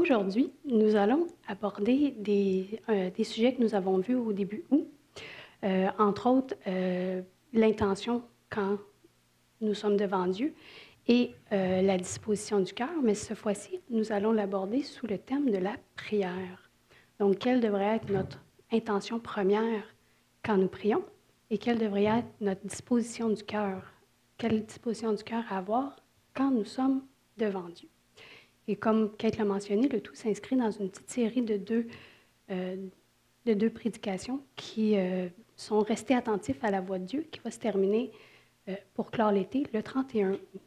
Aujourd'hui, nous allons aborder des sujets que nous avons vus au début août, entre autres l'intention quand nous sommes devant Dieu et la disposition du cœur, mais cette fois-ci, nous allons l'aborder sous le thème de la prière. Donc, quelle devrait être notre intention première quand nous prions et quelle devrait être notre disposition du cœur? Quelle disposition du cœur avoir quand nous sommes devant Dieu? Et comme Kate l'a mentionné, le tout s'inscrit dans une petite série de deux prédications qui sont restées attentifs à la voix de Dieu, qui va se terminer pour clore l'été, le 31 août.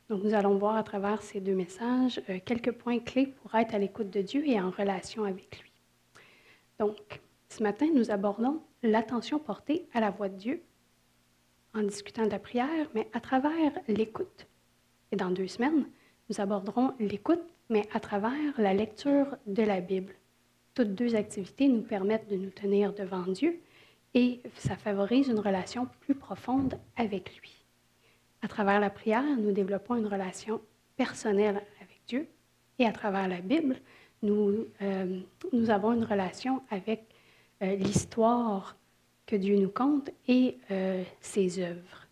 Donc, nous allons voir à travers ces deux messages quelques points clés pour être à l'écoute de Dieu et en relation avec lui. Donc, ce matin, nous abordons l'attention portée à la voix de Dieu en discutant de la prière, mais à travers l'écoute. Et dans 2 semaines, nous aborderons l'écoute, mais à travers la lecture de la Bible. Toutes deux activités nous permettent de nous tenir devant Dieu et ça favorise une relation plus profonde avec lui. À travers la prière, nous développons une relation personnelle avec Dieu et à travers la Bible, nous avons une relation avec l'histoire que Dieu nous conte et ses œuvres.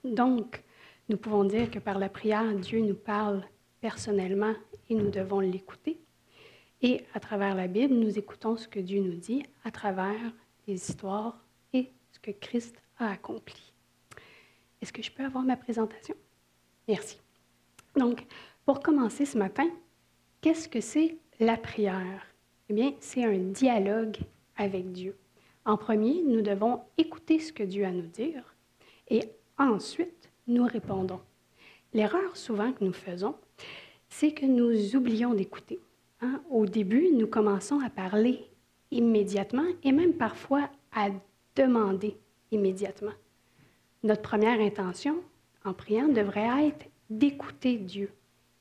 Donc, nous pouvons dire que par la prière, Dieu nous parle personnellement et nous devons l'écouter. Et à travers la Bible, nous écoutons ce que Dieu nous dit à travers les histoires et ce que Christ a accompli. Est-ce que je peux avoir ma présentation? Merci. Donc, pour commencer ce matin, qu'est-ce que c'est la prière? Eh bien, c'est un dialogue avec Dieu. En premier, nous devons écouter ce que Dieu a à nous dire et ensuite, nous répondons. L'erreur souvent que nous faisons, c'est que nous oublions d'écouter. Au début, nous commençons à parler immédiatement et même parfois à demander immédiatement. Notre première intention en priant devrait être d'écouter Dieu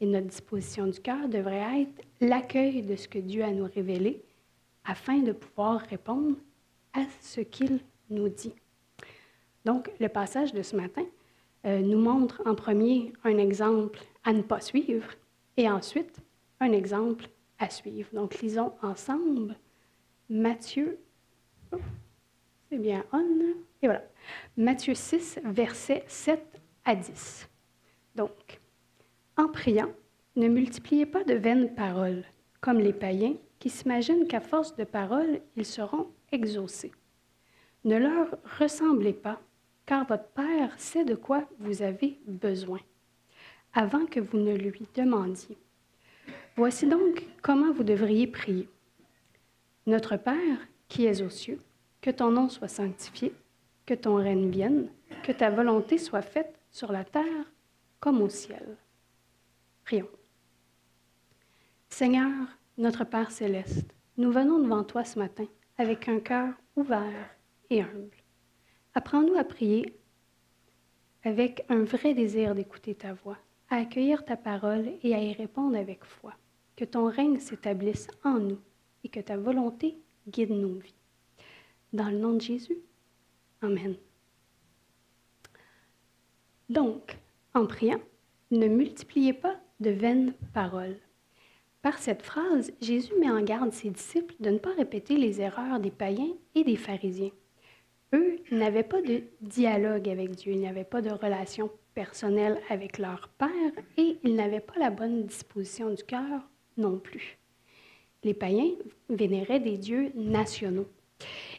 et notre disposition du cœur devrait être l'accueil de ce que Dieu a à nous révéler afin de pouvoir répondre à ce qu'il nous dit. Donc, le passage de ce matin nous montre en premier un exemple à ne pas suivre et ensuite un exemple à suivre. Donc, lisons ensemble Matthieu, c'est bien on, et voilà, Matthieu 6, versets 7 à 10. Donc, en priant, ne multipliez pas de vaines paroles, comme les païens qui s'imaginent qu'à force de paroles, ils seront exaucés. Ne leur ressemblez pas, car votre Père sait de quoi vous avez besoin, avant que vous ne lui demandiez. Voici donc comment vous devriez prier. Notre Père, qui es aux cieux, que ton nom soit sanctifié, que ton règne vienne, que ta volonté soit faite sur la terre comme au ciel. Prions. Seigneur, notre Père céleste, nous venons devant toi ce matin avec un cœur ouvert et humble. Apprends-nous à prier avec un vrai désir d'écouter ta voix, à accueillir ta parole et à y répondre avec foi. Que ton règne s'établisse en nous et que ta volonté guide nos vies. Dans le nom de Jésus, Amen. Donc, en priant, ne multipliez pas de vaines paroles. Par cette phrase, Jésus met en garde ses disciples de ne pas répéter les erreurs des païens et des pharisiens. Eux n'avaient pas de dialogue avec Dieu, ils n'avaient pas de relation personnelle avec leur Père et ils n'avaient pas la bonne disposition du cœur non plus. Les païens vénéraient des dieux nationaux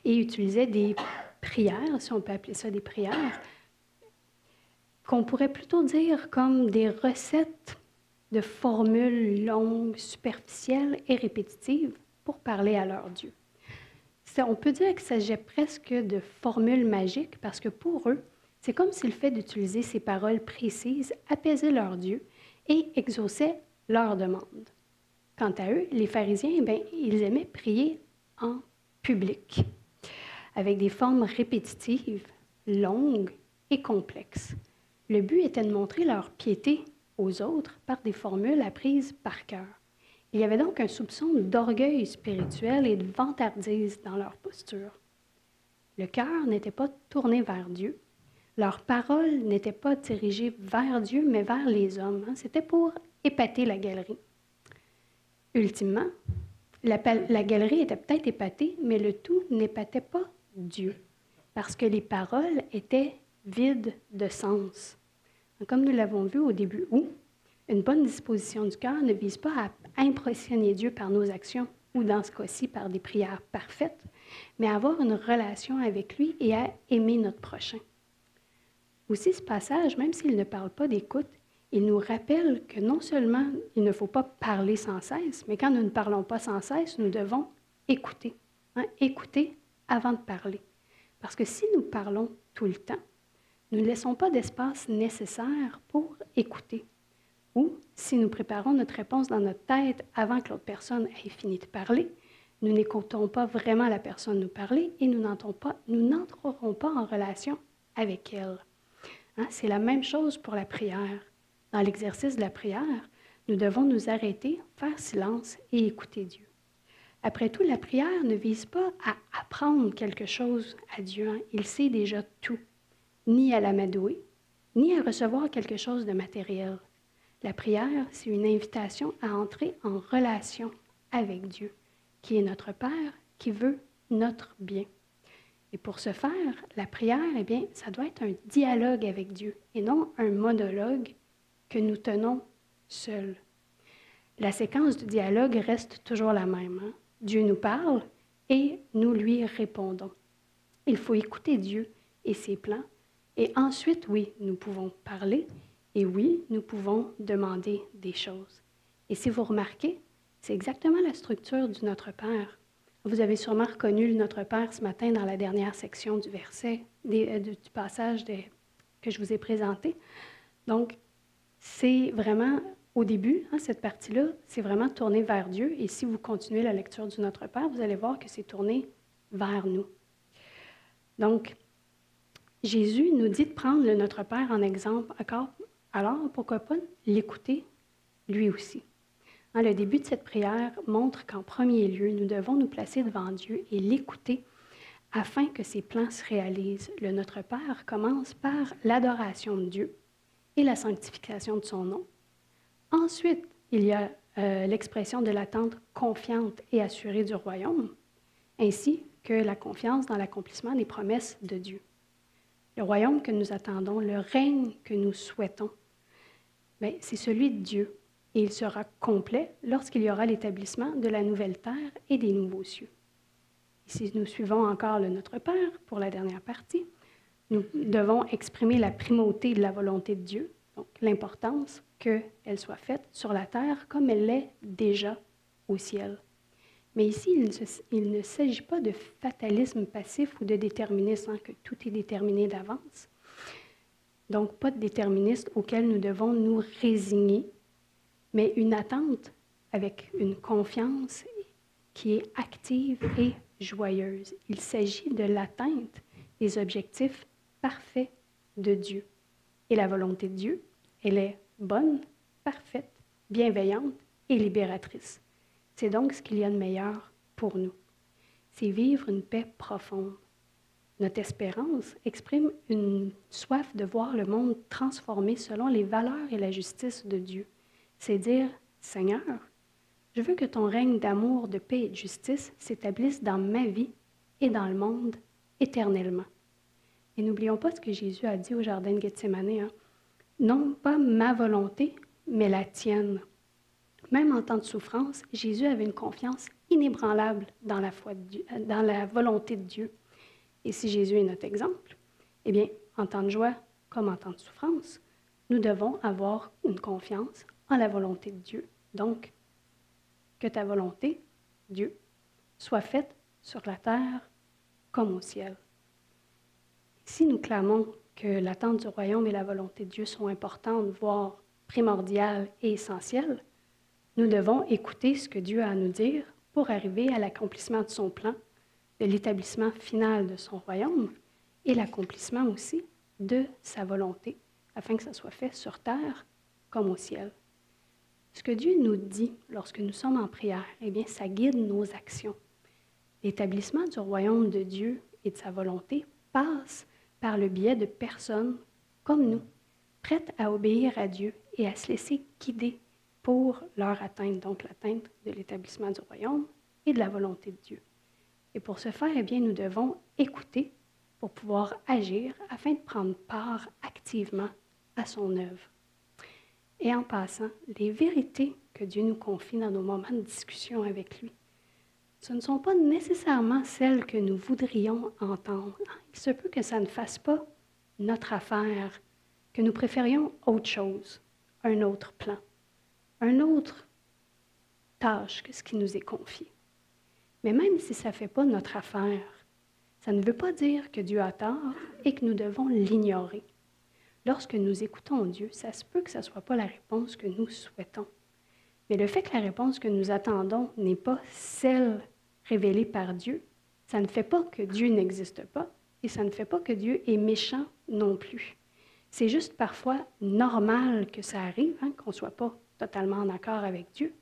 et utilisaient des prières, si on peut appeler ça des prières, qu'on pourrait plutôt dire comme des recettes de formules longues, superficielles et répétitives pour parler à leur Dieu. On peut dire qu'il s'agit presque de formules magiques parce que pour eux, c'est comme si le fait d'utiliser ces paroles précises apaisait leur Dieu et exauçait leurs demandes. Quant à eux, les pharisiens, ils aimaient prier en public, avec des formes répétitives, longues et complexes. Le but était de montrer leur piété aux autres par des formules apprises par cœur. Il y avait donc un soupçon d'orgueil spirituel et de vantardise dans leur posture. Le cœur n'était pas tourné vers Dieu. Leurs paroles n'étaient pas dirigées vers Dieu, mais vers les hommes. C'était pour épater la galerie. ultimement, la galerie était peut-être épatée, mais le tout n'épatait pas Dieu, parce que les paroles étaient vides de sens. Comme nous l'avons vu au début, où une bonne disposition du cœur ne vise pas à impressionner Dieu par nos actions, ou dans ce cas-ci par des prières parfaites, mais à avoir une relation avec lui et à aimer notre prochain. Aussi, ce passage, même s'il ne parle pas d'écoute, il nous rappelle que non seulement il ne faut pas parler sans cesse, mais quand nous ne parlons pas sans cesse, nous devons écouter. Écouter avant de parler. Parce que si nous parlons tout le temps, nous ne laissons pas d'espace nécessaire pour écouter. Ou si nous préparons notre réponse dans notre tête avant que l'autre personne ait fini de parler, nous n'écoutons pas vraiment la personne nous parler et nous n'entrerons pas en relation avec elle. C'est la même chose pour la prière. Dans l'exercice de la prière, nous devons nous arrêter, faire silence et écouter Dieu. Après tout, la prière ne vise pas à apprendre quelque chose à Dieu. Il sait déjà tout, ni à l'amadouer, ni à recevoir quelque chose de matériel. La prière, c'est une invitation à entrer en relation avec Dieu, qui est notre Père, qui veut notre bien. Et pour ce faire, la prière, eh bien, ça doit être un dialogue avec Dieu et non un monologue que nous tenons seuls. La séquence du dialogue reste toujours la même. Dieu nous parle et nous lui répondons. Il faut écouter Dieu et ses plans. Et ensuite, oui, nous pouvons parler et oui, nous pouvons demander des choses. Et si vous remarquez, c'est exactement la structure du Notre Père. Vous avez sûrement reconnu le Notre Père ce matin dans la dernière section du verset, du passage que je vous ai présenté. Donc, c'est vraiment, au début, cette partie-là, c'est vraiment tourné vers Dieu. Et si vous continuez la lecture du Notre Père, vous allez voir que c'est tourné vers nous. Donc, Jésus nous dit de prendre le Notre Père en exemple. Alors, pourquoi pas l'écouter lui aussi? Le début de cette prière montre qu'en premier lieu, nous devons nous placer devant Dieu et l'écouter afin que ses plans se réalisent. Le Notre Père commence par l'adoration de Dieu et la sanctification de son nom. Ensuite, il y a l'expression de l'attente confiante et assurée du royaume, ainsi que la confiance dans l'accomplissement des promesses de Dieu. Le royaume que nous attendons, le règne que nous souhaitons, c'est celui de Dieu. Et il sera complet lorsqu'il y aura l'établissement de la nouvelle terre et des nouveaux cieux. Et si nous suivons encore le Notre Père pour la dernière partie, nous devons exprimer la primauté de la volonté de Dieu, donc l'importance qu'elle soit faite sur la terre comme elle l'est déjà au ciel. Mais ici, il ne s'agit pas de fatalisme passif ou de déterminisme, que tout est déterminé d'avance. Donc, pas de déterminisme auquel nous devons nous résigner, mais une attente avec une confiance qui est active et joyeuse. Il s'agit de l'atteinte des objectifs parfaits de Dieu. Et la volonté de Dieu, elle est bonne, parfaite, bienveillante et libératrice. C'est donc ce qu'il y a de meilleur pour nous. C'est vivre une paix profonde. Notre espérance exprime une soif de voir le monde transformé selon les valeurs et la justice de Dieu. C'est dire, Seigneur, je veux que ton règne d'amour, de paix et de justice s'établisse dans ma vie et dans le monde éternellement. Et n'oublions pas ce que Jésus a dit au jardin de Gethsémani. Non pas ma volonté, mais la tienne. Même en temps de souffrance, Jésus avait une confiance inébranlable dans la foi de Dieu, dans la volonté de Dieu. Et si Jésus est notre exemple, eh bien, en temps de joie comme en temps de souffrance, nous devons avoir une confiance en la volonté de Dieu. Donc, que ta volonté, Dieu, soit faite sur la terre comme au ciel. Si nous clamons que l'attente du royaume et la volonté de Dieu sont importantes, voire primordiales et essentielles, nous devons écouter ce que Dieu a à nous dire pour arriver à l'accomplissement de son plan, de l'établissement final de son royaume et l'accomplissement aussi de sa volonté, afin que ça soit fait sur terre comme au ciel. Ce que Dieu nous dit lorsque nous sommes en prière, eh bien, ça guide nos actions. L'établissement du royaume de Dieu et de sa volonté passe par le biais de personnes comme nous, prêtes à obéir à Dieu et à se laisser guider pour leur atteinte, donc l'atteinte de l'établissement du royaume et de la volonté de Dieu. Et pour ce faire, eh bien, nous devons écouter pour pouvoir agir afin de prendre part activement à son œuvre. Et en passant, les vérités que Dieu nous confie dans nos moments de discussion avec lui, ce ne sont pas nécessairement celles que nous voudrions entendre. Il se peut que ça ne fasse pas notre affaire, que nous préférions autre chose, un autre plan, une autre tâche que ce qui nous est confié. Mais même si ça ne fait pas notre affaire, ça ne veut pas dire que Dieu a tort et que nous devons l'ignorer. Lorsque nous écoutons Dieu, ça se peut que ce ne soit pas la réponse que nous souhaitons. Mais le fait que la réponse que nous attendons n'est pas celle révélée par Dieu, ça ne fait pas que Dieu n'existe pas et ça ne fait pas que Dieu est méchant non plus. C'est juste parfois normal que ça arrive, qu'on ne soit pas totalement en accord avec Dieu,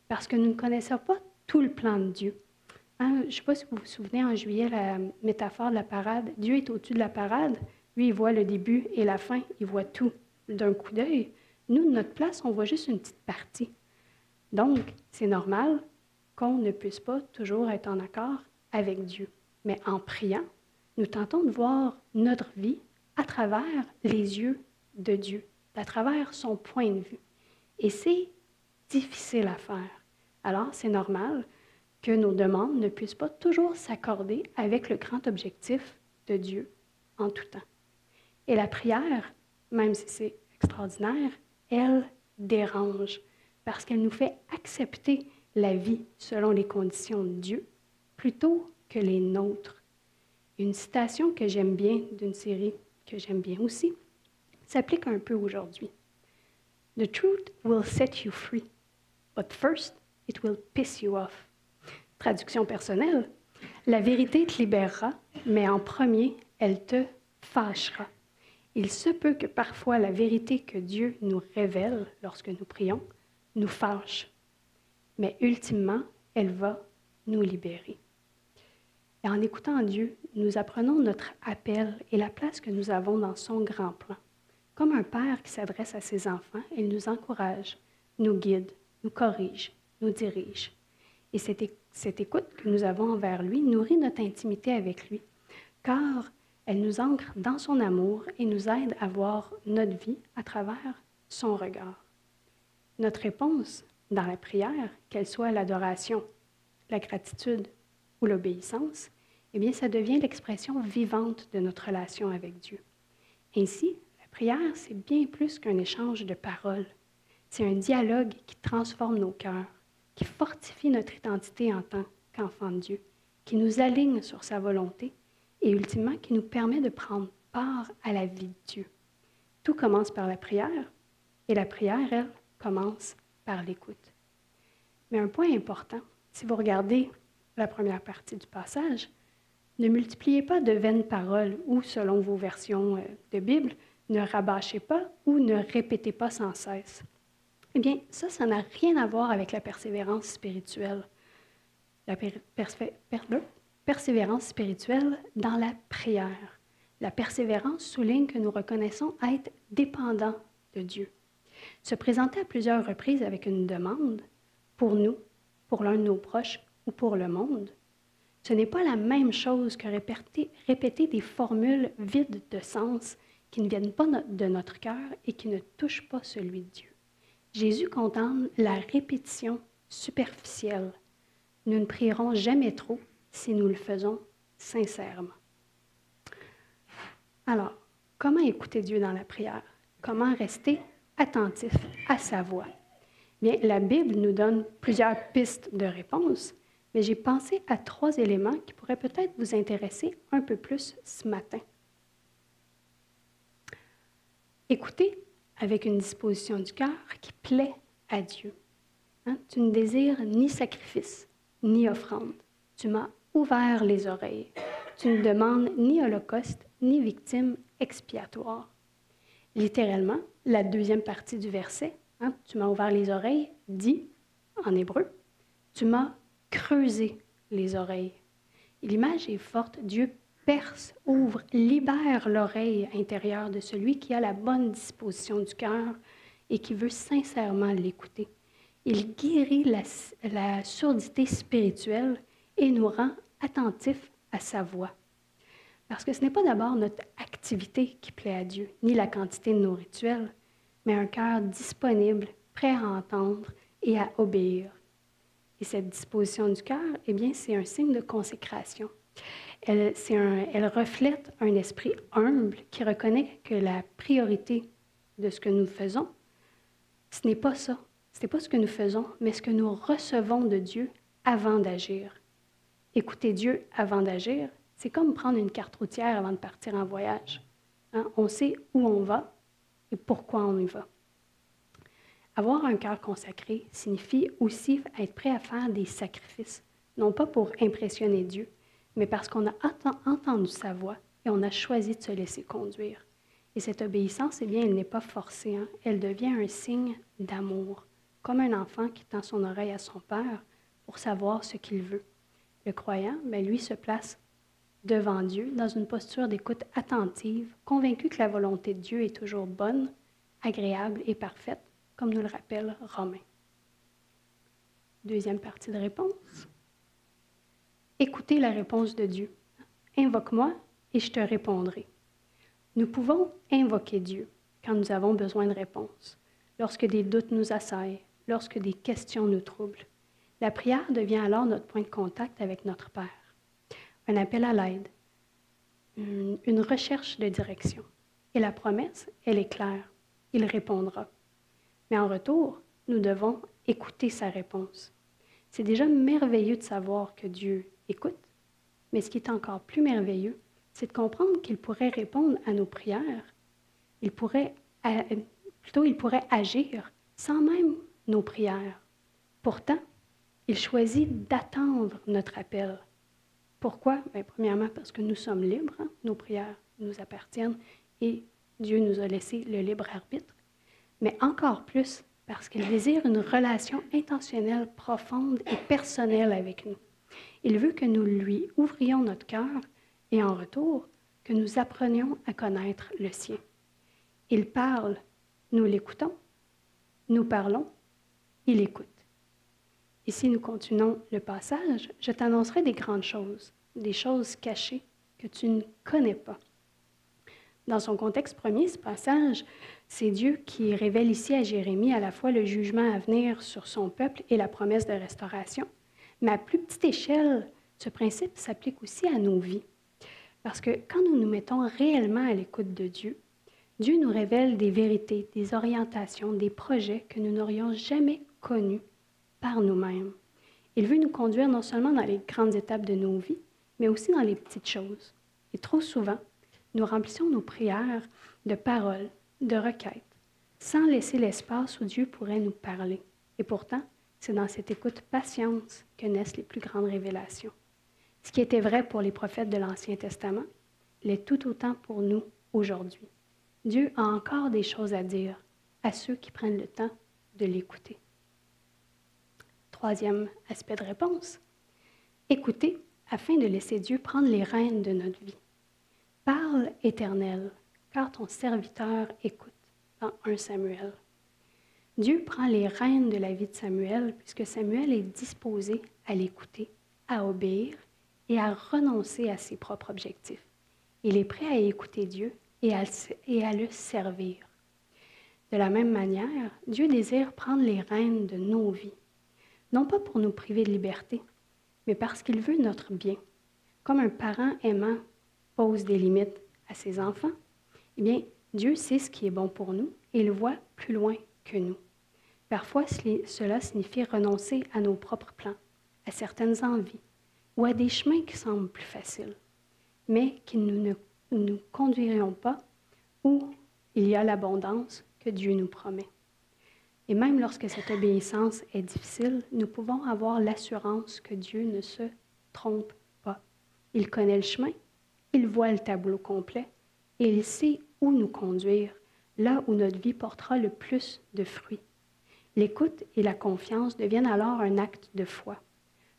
parce que nous ne connaissons pas tout le plan de Dieu. Je ne sais pas si vous vous souvenez, en juillet, la métaphore de la parade. Dieu est au-dessus de la parade. Lui, il voit le début et la fin. Il voit tout d'un coup d'œil. Nous, de notre place, on voit juste une petite partie. Donc, c'est normal qu'on ne puisse pas toujours être en accord avec Dieu. Mais en priant, nous tentons de voir notre vie à travers les yeux de Dieu, à travers son point de vue. Et c'est difficile à faire. Alors, c'est normal que nos demandes ne puissent pas toujours s'accorder avec le grand objectif de Dieu en tout temps. Et la prière, même si c'est extraordinaire, elle dérange parce qu'elle nous fait accepter la vie selon les conditions de Dieu plutôt que les nôtres. Une citation que j'aime bien d'une série que j'aime bien aussi s'applique un peu aujourd'hui. The truth will set you free, but first it will piss you off. Traduction personnelle, la vérité te libérera, mais en premier, elle te fâchera. Il se peut que parfois la vérité que Dieu nous révèle lorsque nous prions nous fâche, mais ultimement, elle va nous libérer. Et en écoutant Dieu, nous apprenons notre appel et la place que nous avons dans son grand plan. Comme un père qui s'adresse à ses enfants, il nous encourage, nous guide, nous corrige, nous dirige. Et cette écoute que nous avons envers lui nourrit notre intimité avec lui, car elle nous ancre dans son amour et nous aide à voir notre vie à travers son regard. Notre réponse dans la prière, qu'elle soit l'adoration, la gratitude ou l'obéissance, eh bien, ça devient l'expression vivante de notre relation avec Dieu. Ainsi, la prière, c'est bien plus qu'un échange de paroles. C'est un dialogue qui transforme nos cœurs, qui fortifie notre identité en tant qu'enfant de Dieu, qui nous aligne sur sa volonté et ultimement qui nous permet de prendre part à la vie de Dieu. Tout commence par la prière et la prière, elle, commence par l'écoute. Mais un point important, si vous regardez la première partie du passage, ne multipliez pas de vaines paroles ou, selon vos versions de Bible, ne rabâchez pas ou ne répétez pas sans cesse. Eh bien, ça n'a rien à voir avec la persévérance spirituelle. La persévérance spirituelle dans la prière. La persévérance souligne que nous reconnaissons être dépendants de Dieu. Se présenter à plusieurs reprises avec une demande, pour nous, pour l'un de nos proches ou pour le monde, ce n'est pas la même chose que répéter des formules vides de sens qui ne viennent pas de notre cœur et qui ne touchent pas celui de Dieu. Jésus condamne la répétition superficielle. Nous ne prierons jamais trop si nous le faisons sincèrement. Alors, comment écouter Dieu dans la prière? Comment rester attentif à sa voix? Bien, la Bible nous donne plusieurs pistes de réponse, mais j'ai pensé à 3 éléments qui pourraient peut-être vous intéresser un peu plus ce matin. Écoutez avec une disposition du cœur qui plaît à Dieu. Tu ne désires ni sacrifice, ni offrande. Tu m'as ouvert les oreilles. Tu ne demandes ni holocauste, ni victime expiatoire. Littéralement, la deuxième partie du verset, tu m'as ouvert les oreilles, dit en hébreu, tu m'as creusé les oreilles. Et l'image est forte. Dieu perce, ouvre, libère l'oreille intérieure de celui qui a la bonne disposition du cœur et qui veut sincèrement l'écouter. Il guérit la surdité spirituelle et nous rend attentifs à sa voix. Parce que ce n'est pas d'abord notre activité qui plaît à Dieu, ni la quantité de nos rituels, mais un cœur disponible, prêt à entendre et à obéir. Et cette disposition du cœur, eh bien, c'est un signe de consécration. Elle reflète un esprit humble qui reconnaît que la priorité de ce que nous faisons, ce n'est pas ça. Ce n'est pas ce que nous faisons, mais ce que nous recevons de Dieu avant d'agir. Écouter Dieu avant d'agir, c'est comme prendre une carte routière avant de partir en voyage. Hein? On sait où on va et pourquoi on y va. Avoir un cœur consacré signifie aussi être prêt à faire des sacrifices, non pas pour impressionner Dieu, mais parce qu'on a entendu sa voix et on a choisi de se laisser conduire. Et cette obéissance, eh bien, elle n'est pas forcée, hein? Elle devient un signe d'amour, comme un enfant qui tend son oreille à son père pour savoir ce qu'il veut. Le croyant, bien, lui, se place devant Dieu dans une posture d'écoute attentive, convaincu que la volonté de Dieu est toujours bonne, agréable et parfaite, comme nous le rappelle Romains. Deuxième partie de réponse. Écoutez la réponse de Dieu. Invoque-moi et je te répondrai. Nous pouvons invoquer Dieu quand nous avons besoin de réponses, lorsque des doutes nous assaillent, lorsque des questions nous troublent. La prière devient alors notre point de contact avec notre Père. Un appel à l'aide, une recherche de direction. Et la promesse, elle est claire. Il répondra. Mais en retour, nous devons écouter sa réponse. C'est déjà merveilleux de savoir que Dieu écoute, mais ce qui est encore plus merveilleux, c'est de comprendre qu'il pourrait répondre à nos prières. Il pourrait agir sans même nos prières. Pourtant, il choisit d'attendre notre appel. Pourquoi? Bien, premièrement, parce que nous sommes libres, hein? Nos prières nous appartiennent et Dieu nous a laissé le libre arbitre. Mais encore plus, parce qu'il désire une relation intentionnelle, profonde et personnelle avec nous. Il veut que nous lui ouvrions notre cœur et en retour, que nous apprenions à connaître le sien. Il parle, nous l'écoutons. Nous parlons, il écoute. Et si nous continuons le passage, je t'annoncerai des grandes choses, des choses cachées que tu ne connais pas. Dans son contexte premier, ce passage, c'est Dieu qui révèle ici à Jérémie à la fois le jugement à venir sur son peuple et la promesse de restauration. Mais à plus petite échelle, ce principe s'applique aussi à nos vies. Parce que quand nous nous mettons réellement à l'écoute de Dieu, Dieu nous révèle des vérités, des orientations, des projets que nous n'aurions jamais connus par nous-mêmes. Il veut nous conduire non seulement dans les grandes étapes de nos vies, mais aussi dans les petites choses. Et trop souvent, nous remplissons nos prières de paroles, de requêtes, sans laisser l'espace où Dieu pourrait nous parler. Et pourtant, c'est dans cette écoute patiente que naissent les plus grandes révélations. Ce qui était vrai pour les prophètes de l'Ancien Testament l'est tout autant pour nous aujourd'hui. Dieu a encore des choses à dire à ceux qui prennent le temps de l'écouter. Troisième aspect de réponse, écouter afin de laisser Dieu prendre les rênes de notre vie. Parle, Éternel, car ton serviteur écoute, dans 1 Samuel. Dieu prend les rênes de la vie de Samuel puisque Samuel est disposé à l'écouter, à obéir et à renoncer à ses propres objectifs. Il est prêt à écouter Dieu et à le servir. De la même manière, Dieu désire prendre les rênes de nos vies, non pas pour nous priver de liberté, mais parce qu'il veut notre bien. Comme un parent aimant pose des limites à ses enfants, eh bien, Dieu sait ce qui est bon pour nous et il voit plus loin que nous. Parfois, cela signifie renoncer à nos propres plans, à certaines envies ou à des chemins qui semblent plus faciles, mais qui ne nous conduiront pas où il y a l'abondance que Dieu nous promet. Et même lorsque cette obéissance est difficile, nous pouvons avoir l'assurance que Dieu ne se trompe pas. Il connaît le chemin, il voit le tableau complet et il sait où nous conduire, là où notre vie portera le plus de fruits. L'écoute et la confiance deviennent alors un acte de foi.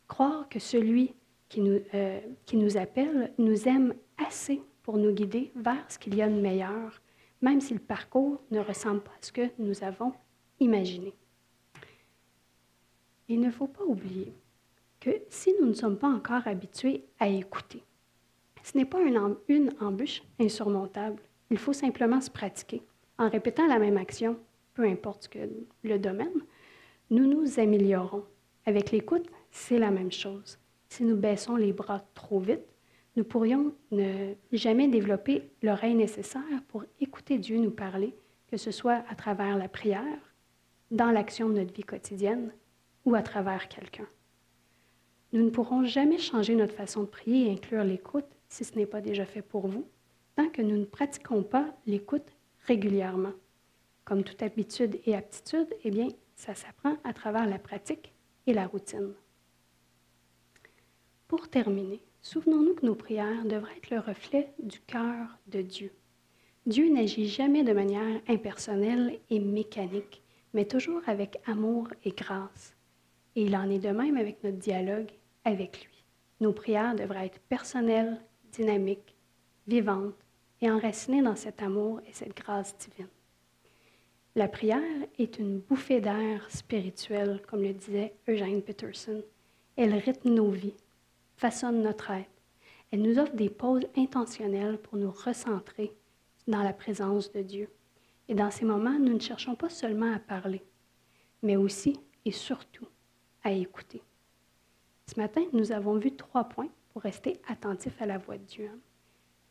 Croire que celui qui nous appelle nous aime assez pour nous guider vers ce qu'il y a de meilleur, même si le parcours ne ressemble pas à ce que nous avons imaginé. Il ne faut pas oublier que si nous ne sommes pas encore habitués à écouter, ce n'est pas une embûche insurmontable. Il faut simplement se pratiquer. En répétant la même action, peu importe le domaine, nous nous améliorons. Avec l'écoute, c'est la même chose. Si nous baissons les bras trop vite, nous pourrions ne jamais développer l'oreille nécessaire pour écouter Dieu nous parler, que ce soit à travers la prière, dans l'action de notre vie quotidienne ou à travers quelqu'un. Nous ne pourrons jamais changer notre façon de prier et inclure l'écoute si ce n'est pas déjà fait pour vous, tant que nous ne pratiquons pas l'écoute régulièrement. Comme toute habitude et aptitude, eh bien, ça s'apprend à travers la pratique et la routine. Pour terminer, souvenons-nous que nos prières devraient être le reflet du cœur de Dieu. Dieu n'agit jamais de manière impersonnelle et mécanique, mais toujours avec amour et grâce. Et il en est de même avec notre dialogue avec lui. Nos prières devraient être personnelles, dynamiques, vivantes et enracinées dans cet amour et cette grâce divine. La prière est une bouffée d'air spirituel, comme le disait Eugene Peterson. Elle rythme nos vies, façonne notre être. Elle nous offre des pauses intentionnelles pour nous recentrer dans la présence de Dieu. Et dans ces moments, nous ne cherchons pas seulement à parler, mais aussi et surtout à écouter. Ce matin, nous avons vu 3 points pour rester attentifs à la voix de Dieu.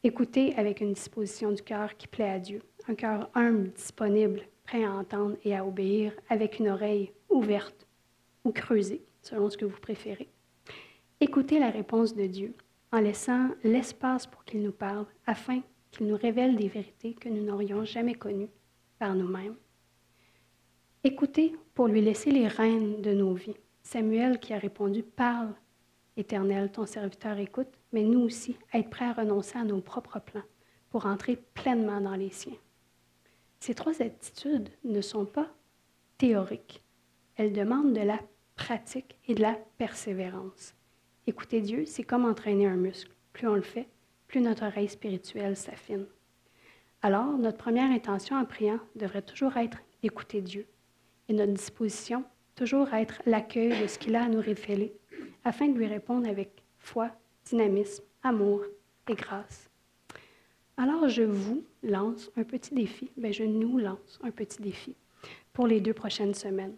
Écouter avec une disposition du cœur qui plaît à Dieu, un cœur humble, disponible, prêt à entendre et à obéir, avec une oreille ouverte ou creusée, selon ce que vous préférez. Écouter la réponse de Dieu en laissant l'espace pour qu'il nous parle, afin qu'il nous révèle des vérités que nous n'aurions jamais connues par nous-mêmes. Écouter pour lui laisser les rênes de nos vies. Samuel qui a répondu « Parle, Éternel, ton serviteur écoute », mais nous aussi, être prêts à renoncer à nos propres plans pour entrer pleinement dans les siens. Ces 3 attitudes ne sont pas théoriques. Elles demandent de la pratique et de la persévérance. Écouter Dieu, c'est comme entraîner un muscle. Plus on le fait, plus notre oreille spirituelle s'affine. Alors, notre première intention en priant devrait toujours être d'écouter Dieu et notre disposition toujours être l'accueil de ce qu'il a à nous révéler, afin de lui répondre avec foi, dynamisme, amour et grâce. Alors, je vous lance un petit défi, je nous lance un petit défi pour les 2 prochaines semaines.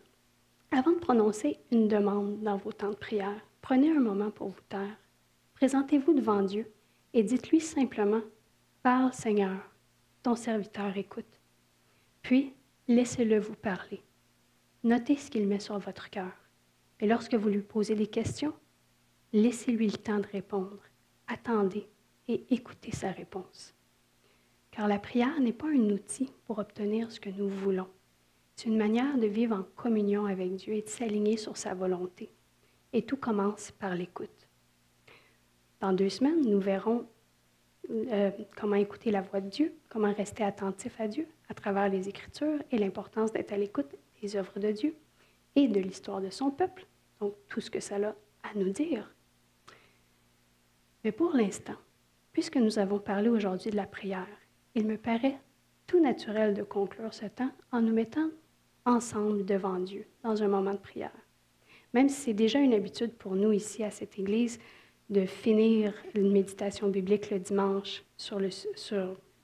Avant de prononcer une demande dans vos temps de prière, prenez un moment pour vous taire. Présentez-vous devant Dieu et dites-lui simplement « Parle, Seigneur, ton serviteur écoute. » Puis, laissez-le vous parler. Notez ce qu'il met sur votre cœur. Et lorsque vous lui posez des questions, laissez-lui le temps de répondre. Attendez et écoutez sa réponse. Car la prière n'est pas un outil pour obtenir ce que nous voulons. C'est une manière de vivre en communion avec Dieu et de s'aligner sur sa volonté. Et tout commence par l'écoute. Dans 2 semaines, nous verrons comment écouter la voix de Dieu, comment rester attentif à Dieu à travers les Écritures et l'importance d'être à l'écoute des œuvres de Dieu et de l'histoire de son peuple, donc tout ce que ça a à nous dire. Mais pour l'instant, puisque nous avons parlé aujourd'hui de la prière, il me paraît tout naturel de conclure ce temps en nous mettant ensemble devant Dieu dans un moment de prière. Même si c'est déjà une habitude pour nous ici à cette Église de finir une méditation biblique le dimanche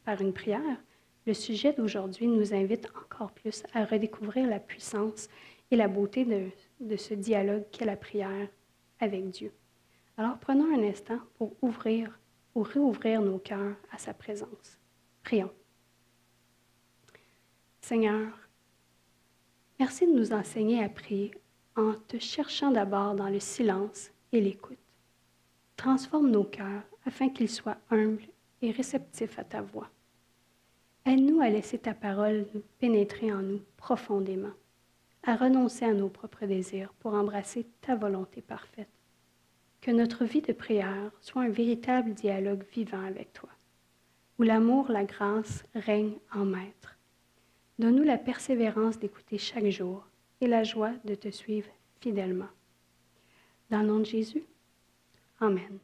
par une prière, le sujet d'aujourd'hui nous invite encore plus à redécouvrir la puissance et la beauté de ce dialogue qu'est la prière avec Dieu. Alors prenons un instant pour ouvrir ou réouvrir nos cœurs à sa présence. Prions. Seigneur, merci de nous enseigner à prier en te cherchant d'abord dans le silence et l'écoute. Transforme nos cœurs afin qu'ils soient humbles et réceptifs à ta voix. Aide-nous à laisser ta parole nous pénétrer en nous profondément, à renoncer à nos propres désirs pour embrasser ta volonté parfaite. Que notre vie de prière soit un véritable dialogue vivant avec toi, où l'amour, la grâce règnent en maître. Donne-nous la persévérance d'écouter chaque jour et la joie de te suivre fidèlement. Dans le nom de Jésus, Amen.